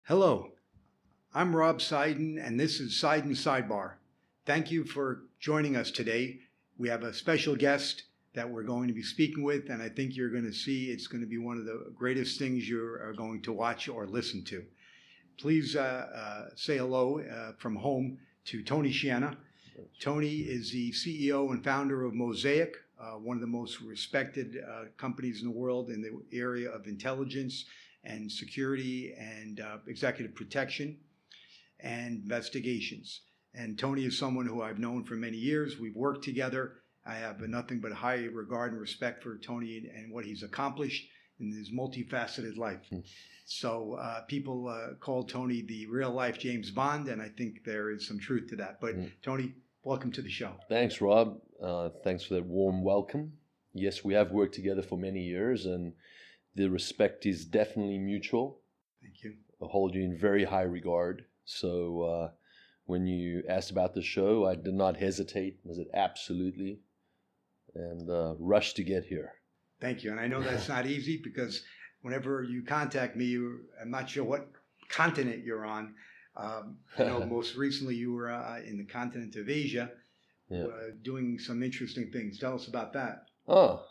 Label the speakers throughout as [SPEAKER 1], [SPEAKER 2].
[SPEAKER 1] Hello, I'm Rob Seiden, and this is Seiden Sidebar. Thank you for joining us today. We have a special guest that we're going to be speaking with, and I think you're going to see it's going to be one of the greatest things you are going to watch or listen to. Please say hello from home to Tony Schiena. Tony is the CEO and founder of MOSAIC, one of the most respected companies in the world in the area of intelligence and security and executive protection and investigations. And Tony is someone who I've known for many years. We've worked together. I have nothing but high regard and respect for Tony and what he's accomplished in his multifaceted life. So people call Tony the real life James Bond, and I think there is some truth to that. But Tony, welcome to the show.
[SPEAKER 2] Thanks, Rob. Thanks for that warm welcome. Yes, we have worked together for many years, and the respect is definitely mutual.
[SPEAKER 1] Thank you.
[SPEAKER 2] I hold you in very high regard. So when you asked about the show, I did not hesitate. I said absolutely, and rushed to get here.
[SPEAKER 1] Thank you. And I know that's not easy because whenever you contact me, I'm not sure what continent you're on. I know most recently you were in the continent of Asia, doing some interesting things. Tell us about that.
[SPEAKER 2] Oh,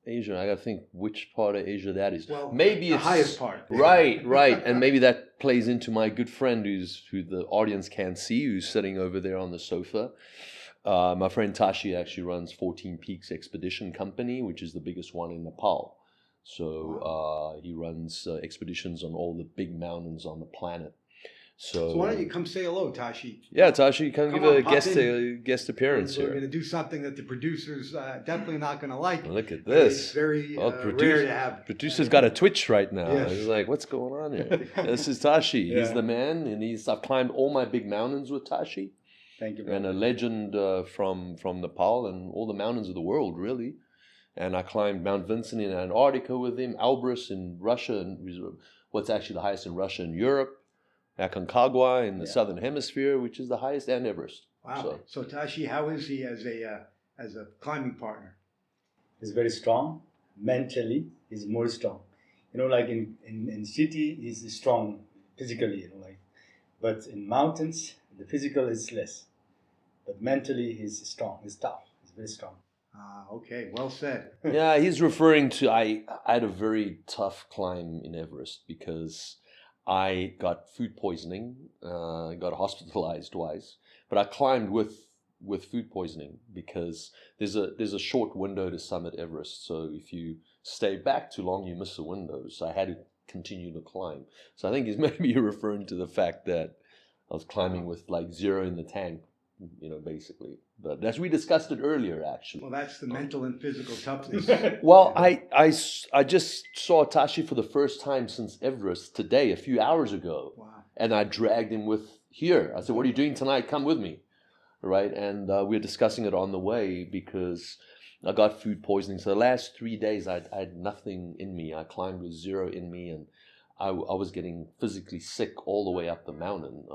[SPEAKER 2] Asia. I got to think which part of Asia that is.
[SPEAKER 1] Well,
[SPEAKER 2] maybe
[SPEAKER 1] the
[SPEAKER 2] it's
[SPEAKER 1] highest part.
[SPEAKER 2] Right. And maybe that plays into my good friend who the audience can't see, who's sitting over there on the sofa. My friend Tashi actually runs 14 Peaks Expedition Company, which is the biggest one in Nepal. So he runs expeditions on all the big mountains on the planet. So
[SPEAKER 1] why don't you come say hello, Tashi?
[SPEAKER 2] Yeah, Tashi, come give a guest appearance here.
[SPEAKER 1] We're going to do something that the producers definitely not going to like.
[SPEAKER 2] Look at this.
[SPEAKER 1] It's very rare to have.
[SPEAKER 2] Producer's got a twitch right now.
[SPEAKER 1] Yes.
[SPEAKER 2] He's like, what's going on here? This is Tashi. Yeah. He's the man, and I've climbed all my big mountains with Tashi.
[SPEAKER 1] Thank you.
[SPEAKER 2] And a legend from Nepal and all the mountains of the world, really. And I climbed Mount Vincent in Antarctica with him, Elbrus in Russia, and what's actually the highest in Russia and Europe. Aconcagua in the southern hemisphere, which is the highest, and Everest.
[SPEAKER 1] Wow. So Tashi, how is he as a climbing partner?
[SPEAKER 3] He's very strong. Mentally, he's more strong. Like in city, he's strong physically. But in mountains, the physical is less. But mentally, he's strong. He's tough. He's very strong.
[SPEAKER 1] Okay, well said.
[SPEAKER 2] Yeah, he's referring to I had a very tough climb in Everest because I got food poisoning, got hospitalized twice, but I climbed with food poisoning because there's a short window to summit Everest. So if you stay back too long, you miss the window. So I had to continue to climb. So I think he's maybe referring to the fact that I was climbing with like zero in the tank, basically. But as we discussed it earlier, actually.
[SPEAKER 1] Well, that's the mental and physical toughness.
[SPEAKER 2] Well, I just saw Tashi for the first time since Everest today, a few hours ago.
[SPEAKER 1] Wow.
[SPEAKER 2] And I dragged him here. I said, what are you doing tonight? Come with me. Right? And we were discussing it on the way because I got food poisoning. So the last 3 days, I had nothing in me. I climbed with zero in me, and I was getting physically sick all the way up the mountain.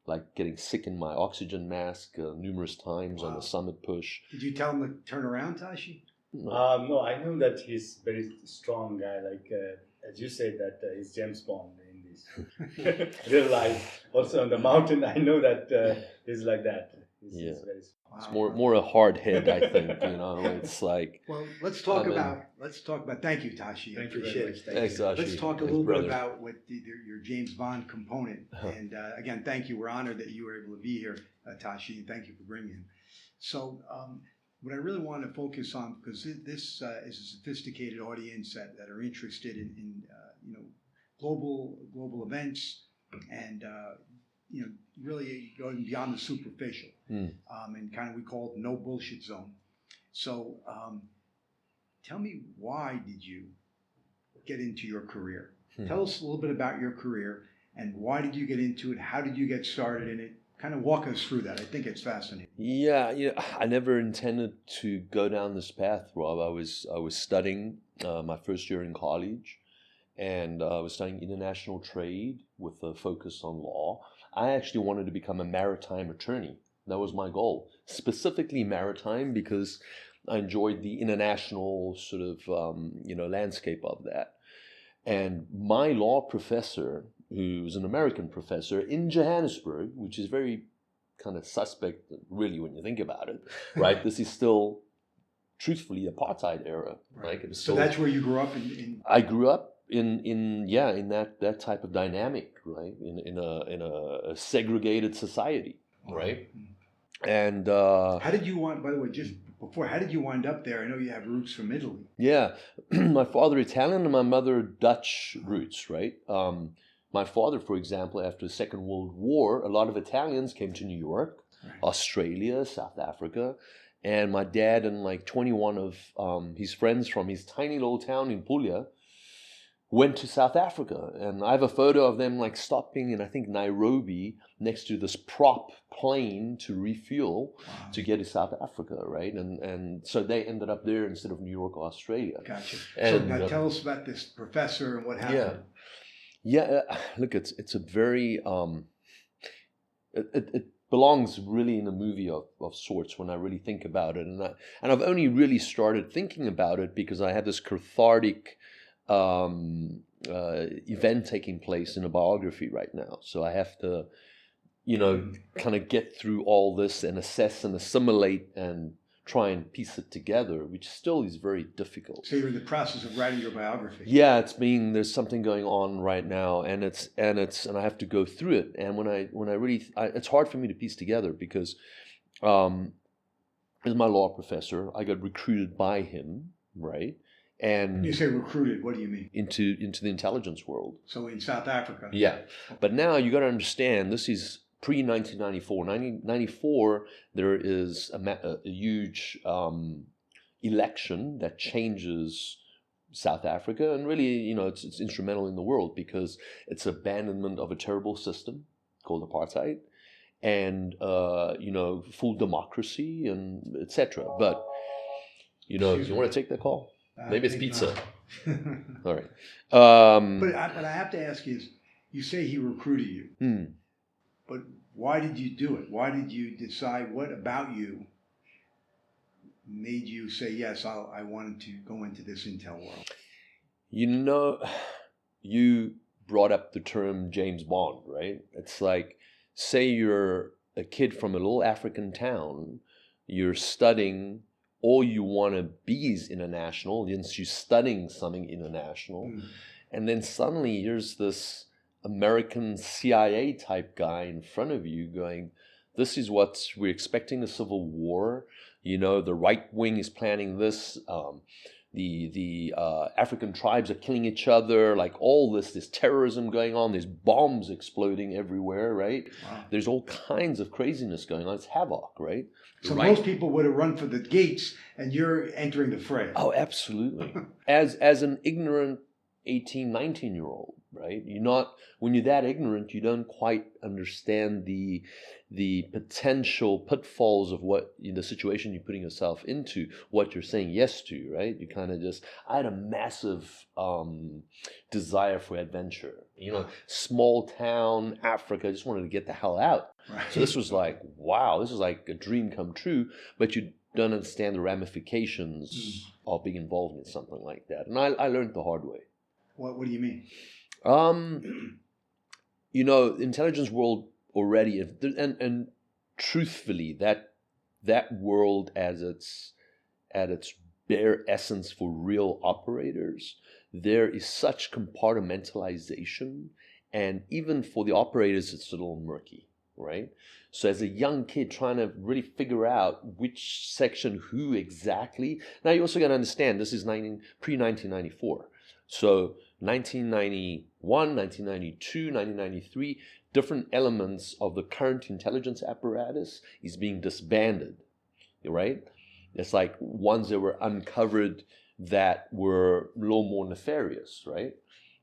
[SPEAKER 2] Like getting sick in my oxygen mask numerous times on the summit push.
[SPEAKER 1] Did you tell him to turn around, Tashi?
[SPEAKER 3] No, I know that he's very strong guy. Like as you said, that he's James Bond in this real life. Also on the mountain, I know that he's like that. He's very strong.
[SPEAKER 2] It's more a hard head, I think. It's like.
[SPEAKER 1] Well, let's talk about. Thank you, Tashi. I appreciate it.
[SPEAKER 2] Thanks, Tashi.
[SPEAKER 1] Let's talk a little bit about what your James Bond component. And again, thank you. We're honored that you were able to be here, Tashi, and thank you for bringing him. So, what I really want to focus on, because this is a sophisticated audience that are interested in global events and. Really going beyond the superficial, and kind of we call it the no bullshit zone. So, tell me, why did you get into your career? Tell us a little bit about your career and why did you get into it? How did you get started in it? Kind of walk us through that. I think it's fascinating.
[SPEAKER 2] Yeah, I never intended to go down this path, Rob. I was studying my first year in college, and I was studying international trade with a focus on law. I actually wanted to become a maritime attorney. That was my goal. Specifically maritime because I enjoyed the international sort of, landscape of that. And my law professor who was an American professor in Johannesburg, which is very kind of suspect, really, when you think about it, right? This is still, truthfully, apartheid era, right? It was
[SPEAKER 1] So
[SPEAKER 2] still,
[SPEAKER 1] that's where you grew up in
[SPEAKER 2] I grew up in that type of dynamic, right? In a segregated society, right? And
[SPEAKER 1] how did you wind, by the way, just before, how did you wind up there? I know you have roots from Italy.
[SPEAKER 2] yeah, my father Italian and my mother Dutch roots, right? My father, for example, after the Second World War, a lot of Italians came to New York, Australia, South Africa, and my dad and like 21 of his friends from his tiny little town in Puglia went to South Africa. And I have a photo of them like stopping in, I think, Nairobi next to this prop plane to refuel to get to South Africa, right? And so they ended up there instead of New York or Australia.
[SPEAKER 1] Gotcha.
[SPEAKER 2] And,
[SPEAKER 1] so now tell us about this professor and what happened.
[SPEAKER 2] Yeah, look, it's a very, it belongs really in a movie of sorts when I really think about it. And I've only really started thinking about it because I have this cathartic event taking place in a biography right now. So I have to, kind of get through all this and assess and assimilate and try and piece it together, which still is very difficult.
[SPEAKER 1] So you're in the process of writing your biography.
[SPEAKER 2] Yeah, there's something going on right now, and I have to go through it. And when I really, it's hard for me to piece together because, as my law professor, I got recruited by him, right? And
[SPEAKER 1] When you say recruited, what do you mean?
[SPEAKER 2] into the intelligence world.
[SPEAKER 1] So in South Africa.
[SPEAKER 2] Yeah, but now you got to understand this is pre-1994. 1994, there is a huge election that changes South Africa, and really, it's instrumental in the world because it's abandonment of a terrible system called apartheid, and full democracy and etc. But you want to take that call? Maybe it's pizza. All right.
[SPEAKER 1] But I have to ask you say he recruited you. But why did you do it? Why did you decide, what about you made you say, yes, I wanted to go into this intel world?
[SPEAKER 2] You brought up the term James Bond, right? It's like, say you're a kid from a little African town, you're studying, all you want to be is international, hence you're studying something international, and then suddenly here's this American CIA type guy in front of you going, this is what we're expecting, a civil war, the right wing is planning this, the African tribes are killing each other, like all there's terrorism going on, there's bombs exploding everywhere, right?
[SPEAKER 1] Wow.
[SPEAKER 2] There's all kinds of craziness going on, it's havoc, right?
[SPEAKER 1] So most people would have run for the gates, and you're entering the fray.
[SPEAKER 2] Oh, absolutely. As an ignorant 18, 19-year-old, right? When you're that ignorant, you don't quite understand the potential pitfalls of what the situation you're putting yourself into, what you're saying yes to, right? You kind of I had a massive desire for adventure. Small town, Africa, I just wanted to get the hell out. Right. So this was like, wow, this is like a dream come true, but you don't understand the ramifications of being involved in something like that. And I learned the hard way.
[SPEAKER 1] What do you mean?
[SPEAKER 2] Intelligence world already, and truthfully, that world at its bare essence for real operators, there is such compartmentalization, and even for the operators, it's a little murky, right? So as a young kid trying to really figure out which section, who exactly. Now you also got to understand this is pre-1994. So 1991, 1992, 1993, different elements of the current intelligence apparatus is being disbanded, right? It's like ones that were uncovered that were a little more nefarious, right?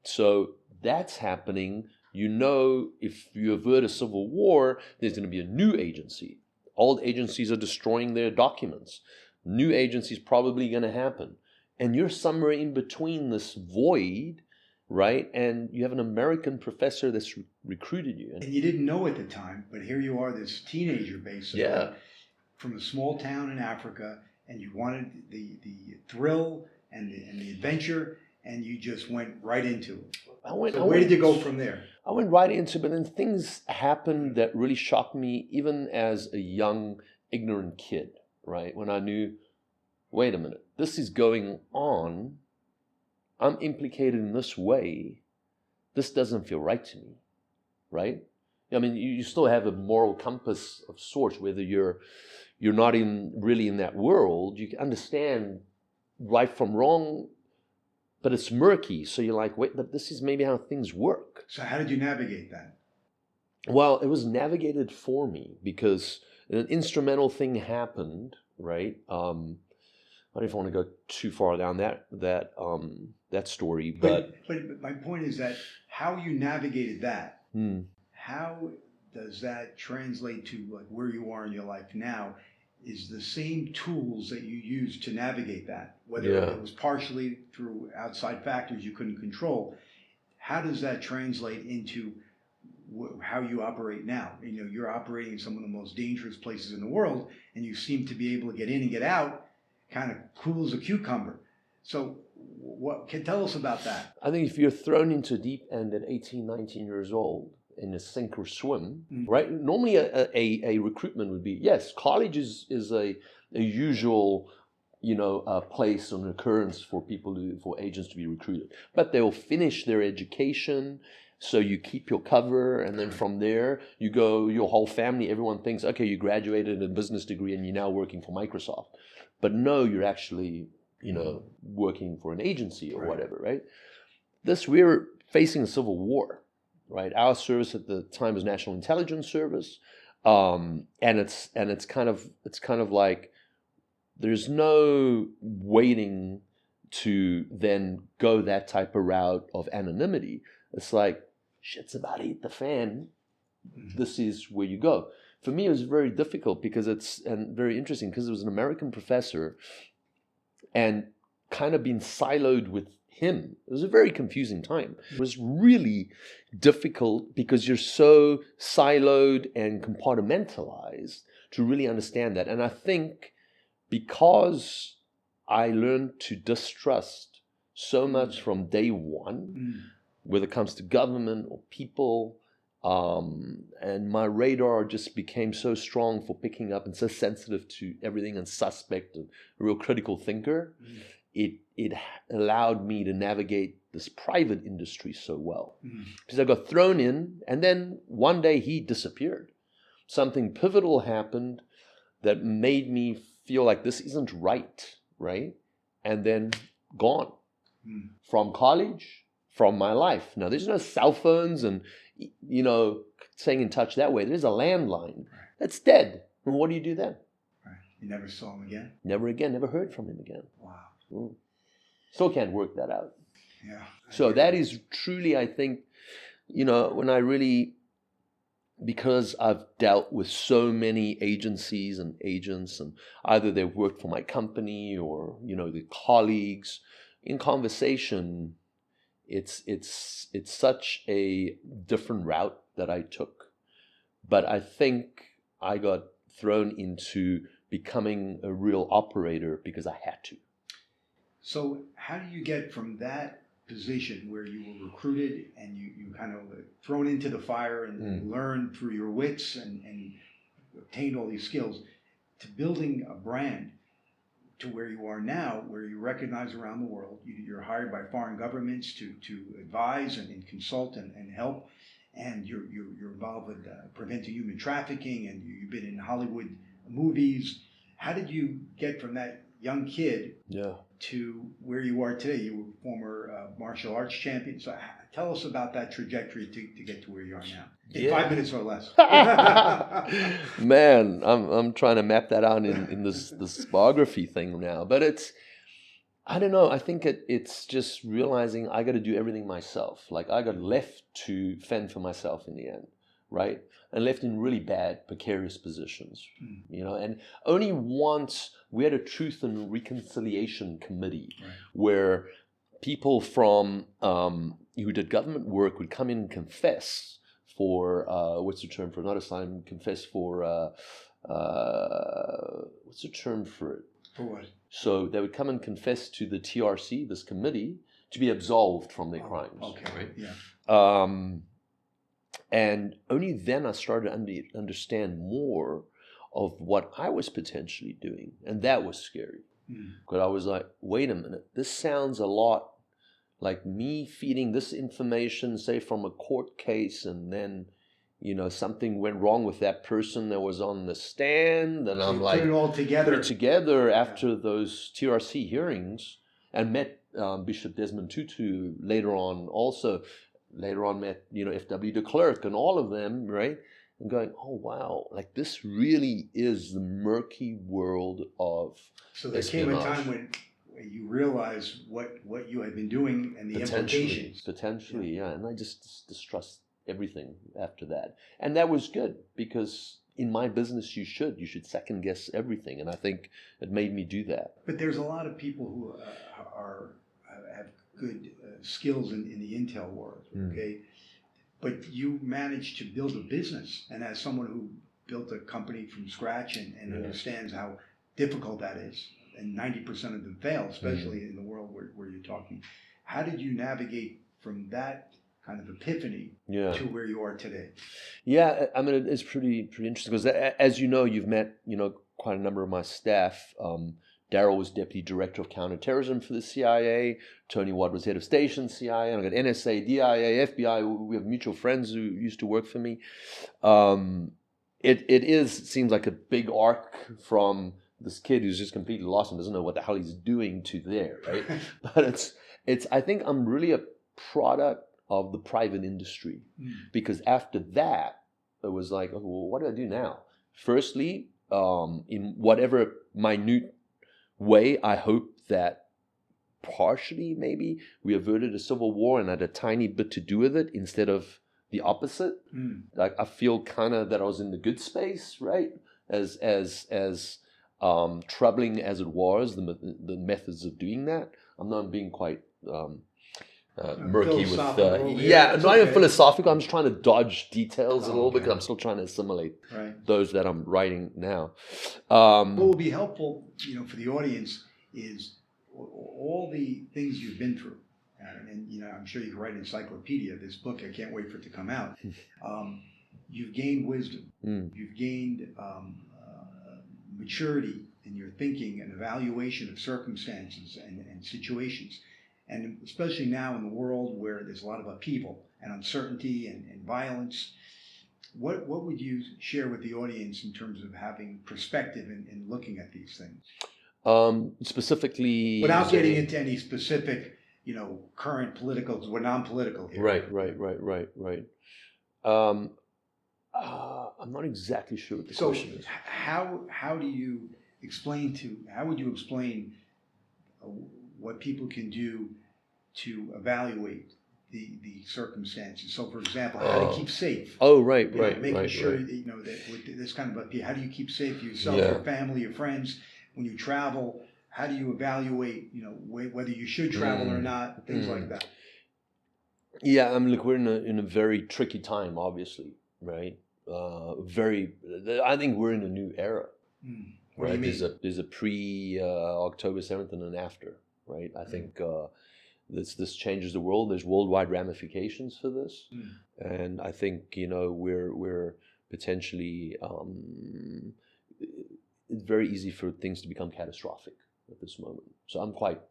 [SPEAKER 2] So that's happening. If you avert a civil war, there's going to be a new agency. Old agencies are destroying their documents. New agencies probably going to happen. And you're somewhere in between this void, right? And you have an American professor that's recruited you.
[SPEAKER 1] And you didn't know at the time, but here you are, this teenager basically, from a small town in Africa, and you wanted the thrill and the adventure, and you just went right into it. Where did you go from there?
[SPEAKER 2] I went right into it, but then things happened that really shocked me, even as a young, ignorant kid, right? When I knew, wait a minute, this is going on. I'm implicated in this way. This doesn't feel right to me, right? I mean, you still have a moral compass of sorts, whether you're not really in that world. You can understand right from wrong, but it's murky. So you're like, wait, but this is maybe how things work.
[SPEAKER 1] So how did you navigate that?
[SPEAKER 2] Well, it was navigated for me because an instrumental thing happened, right? I don't know if I want to go too far down that story, but
[SPEAKER 1] my point is that how you navigated that, how does that translate to like where you are in your life now? Is the same tools that you used to navigate that, whether it was partially through outside factors you couldn't control. How does that translate into how you operate now? You know, you're operating in some of the most dangerous places in the world, and you seem to be able to get in and get out, kind of cool as a cucumber. So what can tell us about that?
[SPEAKER 2] I think if you're thrown into a deep end at 18, 19 years old, in a sink or swim, right? Normally a recruitment would be, yes, college is a usual, place or an occurrence for for agents to be recruited. But they will finish their education, so you keep your cover, and then from there you go, your whole family, everyone thinks, okay, you graduated a business degree and you're now working for Microsoft. But no, you're actually, working for an agency or whatever, right? We're facing a civil war. Right, our service at the time was National Intelligence Service, and it's kind of like there's no waiting to then go that type of route of anonymity. It's like shit's about to hit the fan. This is where you go. For me, it was very difficult and very interesting because it was an American professor, and kind of being siloed with him. It was a very confusing time. It was really difficult because you're so siloed and compartmentalized to really understand that. And I think because I learned to distrust so much from day one, whether it comes to government or people, and my radar just became so strong for picking up and so sensitive to everything and suspect and a real critical thinker. It allowed me to navigate this private industry so well. Because I got thrown in, and then one day he disappeared. Something pivotal happened that made me feel like this isn't right? And then gone. From college, from my life. Now, there's no cell phones and, staying in touch that way. There's a landline. That's dead. And what do you do then?
[SPEAKER 1] You never saw him again?
[SPEAKER 2] Never again. Never heard from him again.
[SPEAKER 1] Wow.
[SPEAKER 2] Still can't work that out.
[SPEAKER 1] Yeah.
[SPEAKER 2] So that is truly, I think, when I really, because I've dealt with so many agencies and agents, and either they've worked for my company or, the colleagues, in conversation, it's such a different route that I took. But I think I got thrown into becoming a real operator because I had to. So
[SPEAKER 1] how do you get from that position where you were recruited and you kind of thrown into the fire and learned through your wits and obtained all these skills to building a brand to where you are now, where you're recognized around the world? You're hired by foreign governments to advise and consult and help, and you're involved with preventing human trafficking, and you've been in Hollywood movies. How did you get from that young kid to where you are today? You were former martial arts champion. So tell us about that trajectory to get to where you are now. In 5 minutes or less.
[SPEAKER 2] Man, I'm trying to map that out in this biography thing now. But I don't know. I think it's just realizing I got to do everything myself. Like I got left to fend for myself in the end, right? And left in really bad, precarious positions, and only once we had a truth and reconciliation committee where people from who did government work would come in and confess for, what's the term for, not asylum, confess for, what's the term for it?
[SPEAKER 1] For what?
[SPEAKER 2] So they would come and confess to the TRC, this committee, to be absolved from their crimes.
[SPEAKER 1] Okay,
[SPEAKER 2] right?
[SPEAKER 1] Yeah.
[SPEAKER 2] And only then I started to understand more of what I was potentially doing. And that was scary. Because I was like, wait a minute, this sounds a lot like me feeding this information, say from a court case, and then, something went wrong with that person that was on the stand. And
[SPEAKER 1] So
[SPEAKER 2] I'm
[SPEAKER 1] you
[SPEAKER 2] like,
[SPEAKER 1] put it all together.
[SPEAKER 2] put it together after those TRC hearings, and met Bishop Desmond Tutu later on also. Later on met, F.W. de Klerk and all of them, right? And going, oh, wow, like this really is the murky world of
[SPEAKER 1] So there
[SPEAKER 2] espionage.
[SPEAKER 1] came a time when you realized what you had been doing and the implications.
[SPEAKER 2] Potentially, yeah. And I just distrust everything after that. And that was good, because in my business you should second guess everything. And I think it made me do that.
[SPEAKER 1] But there's a lot of people who have good skills in the intel world, okay? But you managed to build a business, and as someone who built a company from scratch and understands how difficult that is, and 90% of them fail, especially in the world where you're talking, how did you navigate from that kind of epiphany to where you are today?
[SPEAKER 2] Yeah, I mean, it's pretty interesting, because as you know, you've met, quite a number of my staff. Daryl was Deputy Director of Counterterrorism for the CIA. Tony Watt was Head of Station CIA. And I got NSA, DIA, FBI. We have mutual friends who used to work for me. It seems like a big arc from this kid who's just completely lost and doesn't know what the hell he's doing to there, right? But I think I'm really a product of the private industry, because after that, it was like, oh, well, what do I do now? Firstly, in whatever minute way, I hope that partially maybe we averted a civil war and had a tiny bit to do with it instead of the opposite. Like I feel kind of that I was in the good space, right? As troubling as it was, the methods of doing that. I'm not being quite murky with not even philosophical. I'm just trying to dodge details a little bit, because I'm still trying to assimilate those that I'm writing now.
[SPEAKER 1] What will be helpful, for the audience is all the things you've been through, and I'm sure you can write an encyclopedia. This book, I can't wait for it to come out. You've gained wisdom. You've gained maturity in your thinking and evaluation of circumstances and situations. And especially now in the world where there's a lot of upheaval and uncertainty and violence, what would you share with the audience in terms of having perspective in looking at these things?
[SPEAKER 2] Specifically,
[SPEAKER 1] without getting into any specific, current political, we're non-political here.
[SPEAKER 2] Right. I'm not exactly sure what the question is.
[SPEAKER 1] How would you explain what people can do to evaluate the circumstances? So, for example, how to keep safe. Making sure that with this kind of how do you keep safe yourself, your family, your friends when you travel? How do you evaluate, whether you should travel or not? Things like that.
[SPEAKER 2] Yeah, I mean, look, we're in a very tricky time, obviously, right? I think we're in a new era.
[SPEAKER 1] What do you mean?
[SPEAKER 2] There's a pre October 7th and an after, right? I think this changes the world. There's worldwide ramifications for this, and I think we're potentially it's very easy for things to become catastrophic at this moment. So I'm quite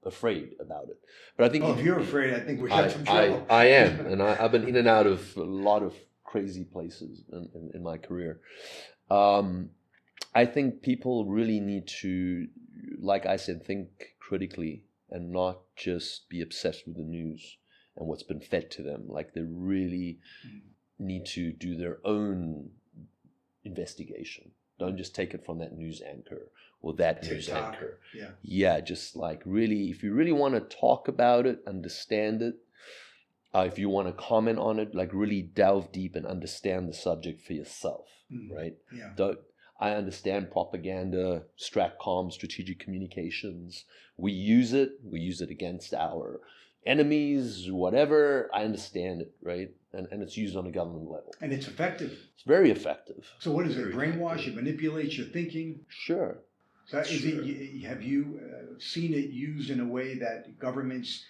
[SPEAKER 2] afraid about it. But I think
[SPEAKER 1] if you're afraid, I think we have some trouble.
[SPEAKER 2] I am, and I've been in and out of a lot of crazy places in my career. I think people really need to, like I said, think critically and not just be obsessed with the news and what's been fed to them. Like they really need to do their own investigation. Don't just take it from that news anchor or that news anchor. Yeah, just like really, if you really want to talk about it, understand it, if you want to comment on it, like really delve deep and understand the subject for yourself, right? Yeah. I understand propaganda, stratcom, strategic communications. We use it against our enemies, whatever. I understand it, right? And it's used on a government level.
[SPEAKER 1] And it's effective.
[SPEAKER 2] It's very effective.
[SPEAKER 1] So what is it? Brainwash? It manipulates your thinking?
[SPEAKER 2] Sure.
[SPEAKER 1] So have you seen it used in a way that governments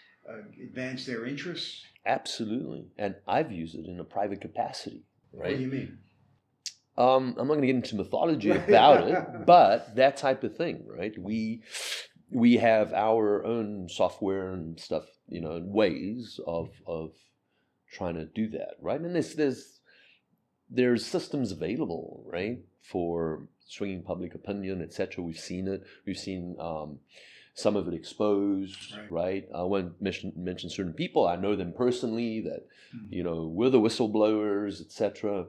[SPEAKER 1] advance their interests?
[SPEAKER 2] Absolutely. And I've used it in a private capacity, right?
[SPEAKER 1] What do you mean?
[SPEAKER 2] I'm not going to get into mythology about it, but that type of thing, right? We have our own software and stuff, and ways of trying to do that, right? And there's systems available, right, for swinging public opinion, etc. We've seen it. We've seen some of it exposed, right? I won't mention certain people. I know them personally that, we're the whistleblowers, etc.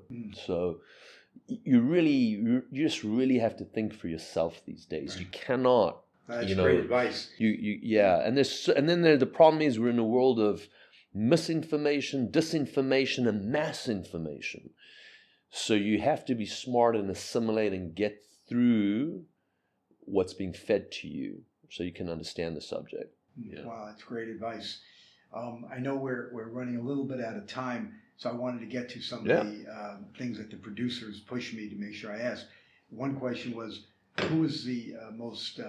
[SPEAKER 2] So you just really have to think for yourself these days. You cannot.
[SPEAKER 1] That's great advice.
[SPEAKER 2] And then the problem is we're in a world of misinformation, disinformation, and mass information. So you have to be smart and assimilate and get through what's being fed to you so you can understand the subject. Yeah.
[SPEAKER 1] Wow, that's great advice. I know we're running a little bit out of time, so I wanted to get to some of the things that the producers pushed me to make sure I asked. One question was, who is the most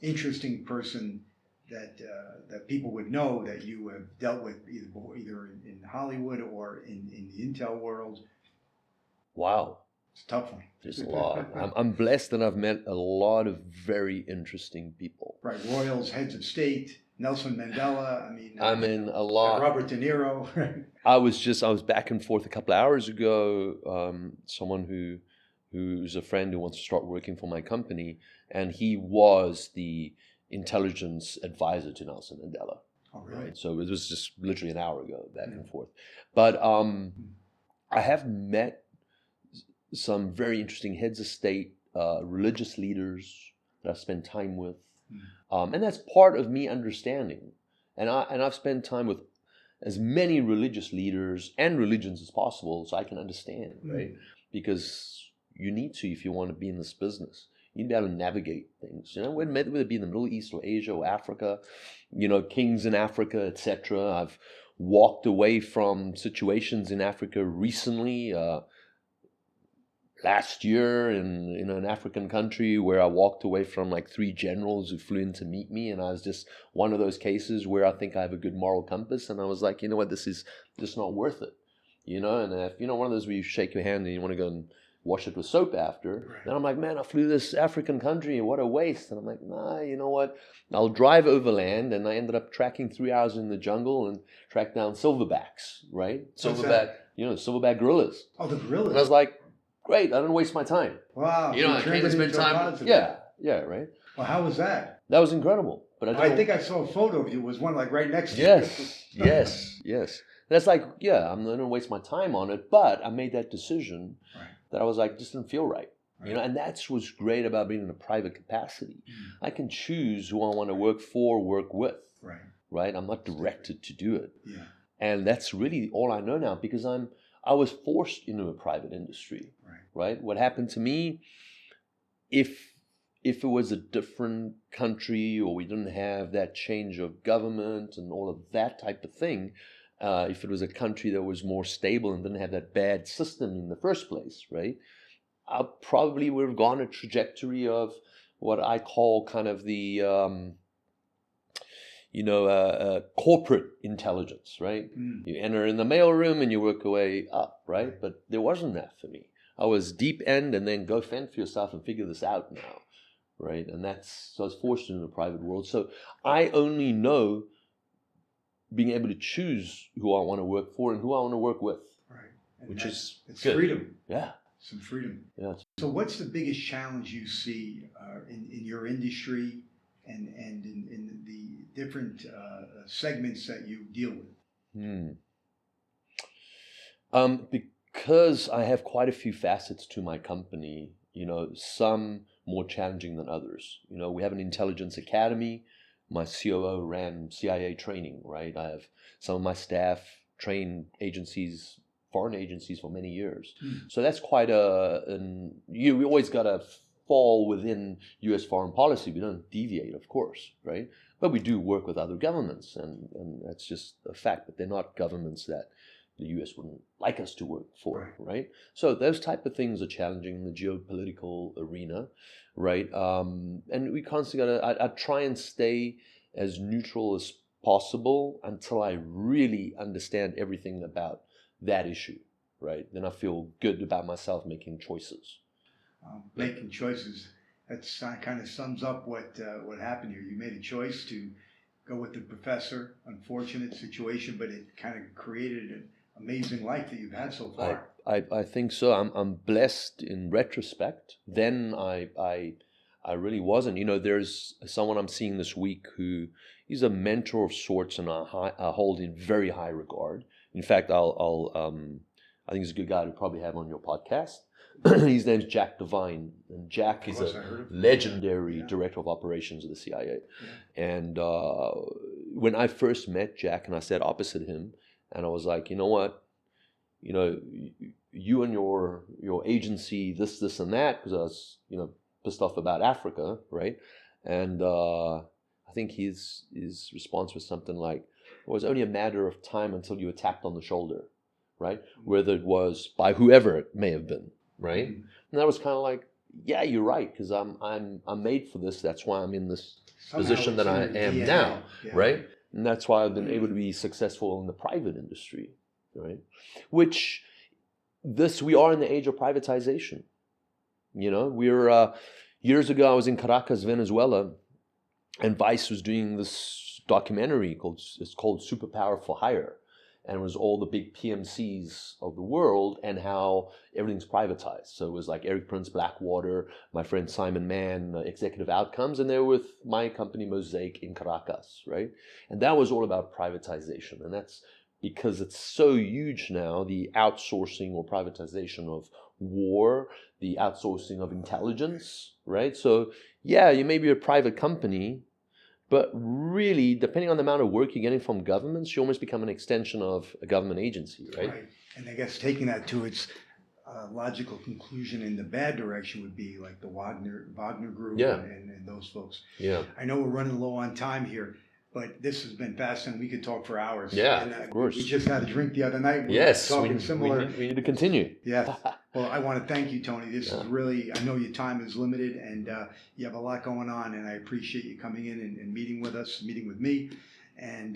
[SPEAKER 1] interesting person that people would know that you have dealt with either in Hollywood or in the Intel world?
[SPEAKER 2] Wow.
[SPEAKER 1] It's a tough one.
[SPEAKER 2] There's a lot. I'm blessed that I've met a lot of very interesting people.
[SPEAKER 1] Right, royals, heads of state, Nelson Mandela.
[SPEAKER 2] I mean a lot.
[SPEAKER 1] Robert De Niro.
[SPEAKER 2] I was back and forth a couple of hours ago. Someone who's a friend who wants to start working for my company, and he was the intelligence advisor to Nelson Mandela.
[SPEAKER 1] Oh, really?
[SPEAKER 2] Right? So it was just literally an hour ago, back and forth. But I have met some very interesting heads of state, religious leaders that I've spent time with. And that's part of me understanding. And I've spent time with as many religious leaders and religions as possible so I can understand, right? Because you need to if you want to be in this business. You need to be able to navigate things. Whether it be in the Middle East or Asia or Africa, kings in Africa, etc. I've walked away from situations in Africa recently. Last year in an African country where I walked away from like 3 generals who flew in to meet me, and I was just one of those cases where I think I have a good moral compass, and I was like, this is just not worth it, and if one of those where you shake your hand and you want to go and wash it with soap after, then I'm like, man, I flew this African country, what a waste. And I'm like, nah, you know what, I'll drive overland. And I ended up tracking 3 hours in the jungle and tracked down silverbacks, right? Silverback gorillas.
[SPEAKER 1] Oh, the gorillas.
[SPEAKER 2] And I was like, great, I didn't waste my time.
[SPEAKER 1] Wow.
[SPEAKER 2] I came to spend time. Yeah, right.
[SPEAKER 1] Well, how was that?
[SPEAKER 2] That was incredible. But
[SPEAKER 1] I think I saw a photo of you. It was one like right next to you.
[SPEAKER 2] Yes. That's like, I'm not going to waste my time on it. But I made that decision that I was like, just didn't feel right. And that's what's great about being in a private capacity. I can choose who I want to work for, work with. Right. I'm not directed to do it.
[SPEAKER 1] Yeah.
[SPEAKER 2] And that's really all I know now because I was forced into a private industry. Right. What happened to me, if it was a different country or we didn't have that change of government and all of that type of thing, if it was a country that was more stable and didn't have that bad system in the first place, right, I probably would have gone a trajectory of what I call kind of the, corporate intelligence, right? You enter in the mailroom and you work your way up, right? But there wasn't that for me. I was deep end and then go fend for yourself and figure this out now, right? And so I was forced into the private world. So I only know being able to choose who I want to work for and who I want to work with.
[SPEAKER 1] Right.
[SPEAKER 2] It's
[SPEAKER 1] good. Freedom.
[SPEAKER 2] Yeah.
[SPEAKER 1] Some freedom.
[SPEAKER 2] Yeah.
[SPEAKER 1] So what's the biggest challenge you see in your industry and in the different segments that you deal with?
[SPEAKER 2] Because I have quite a few facets to my company, some more challenging than others. We have an intelligence academy. My COO ran CIA training, right? I have some of my staff train foreign agencies for many years. So that's quite we always got to fall within U.S. foreign policy. We don't deviate, of course, right? But we do work with other governments, and that's just a fact. But they're not governments that the U.S. wouldn't like us to work for, right? So those type of things are challenging in the geopolitical arena, right? And we constantly I try and stay as neutral as possible until I really understand everything about that issue, right? Then I feel good about myself making choices.
[SPEAKER 1] Making choices, that's kind of sums up what happened here. You made a choice to go with the professor. Unfortunate situation, but it kind of created an amazing life that you've had so far.
[SPEAKER 2] I think so. I'm blessed in retrospect. Then I really wasn't. You know, there's someone I'm seeing this week who is a mentor of sorts, and I hold in very high regard. In fact, I think he's a good guy to probably have on your podcast. His name's Jack Devine, and Jack is a legendary director of operations of the CIA. Yeah. And when I first met Jack, and I sat opposite him, and I was like, you know what, you know, you and your agency, this and that, because I was, you know, pissed off about Africa, right? And I think his response was something like, it was only a matter of time until you were tapped on the shoulder, right? Whether it was by whoever it may have been, right? And that was kind of like, yeah, you're right, because I'm made for this. That's why I'm in this position that I am now, right? And that's why I've been able to be successful in the private industry, right? Which we are in the age of privatization. You know, we're years ago I was in Caracas, Venezuela, and Vice was doing this documentary called Superpower for Hire. And it was all the big PMCs of the world and how everything's privatized. So it was like Eric Prince, Blackwater, my friend Simon Mann, Executive Outcomes, and they're with my company MOSAIC in Caracas, right? And that was all about privatization. And that's because it's so huge now, the outsourcing or privatization of war, the outsourcing of intelligence, right? So yeah, you may be a private company, but really, depending on the amount of work you're getting from governments, you almost become an extension of a government agency, right? Right.
[SPEAKER 1] And I guess taking that to its logical conclusion in the bad direction would be like the Wagner Group and those folks.
[SPEAKER 2] Yeah.
[SPEAKER 1] I know we're running low on time here, but this has been fascinating. We could talk for hours.
[SPEAKER 2] Yeah,
[SPEAKER 1] and,
[SPEAKER 2] of course.
[SPEAKER 1] We just had a drink the other night.
[SPEAKER 2] We need to continue.
[SPEAKER 1] Yeah. Well, I want to thank you, Tony. This is really, I know your time is limited, and you have a lot going on, and I appreciate you coming in and meeting with us, meeting with me, and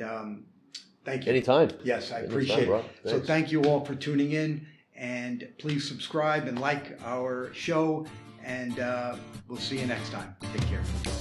[SPEAKER 1] thank you.
[SPEAKER 2] Anytime.
[SPEAKER 1] Yes, I appreciate it. So thank you all for tuning in, and please subscribe and like our show, and we'll see you next time. Take care.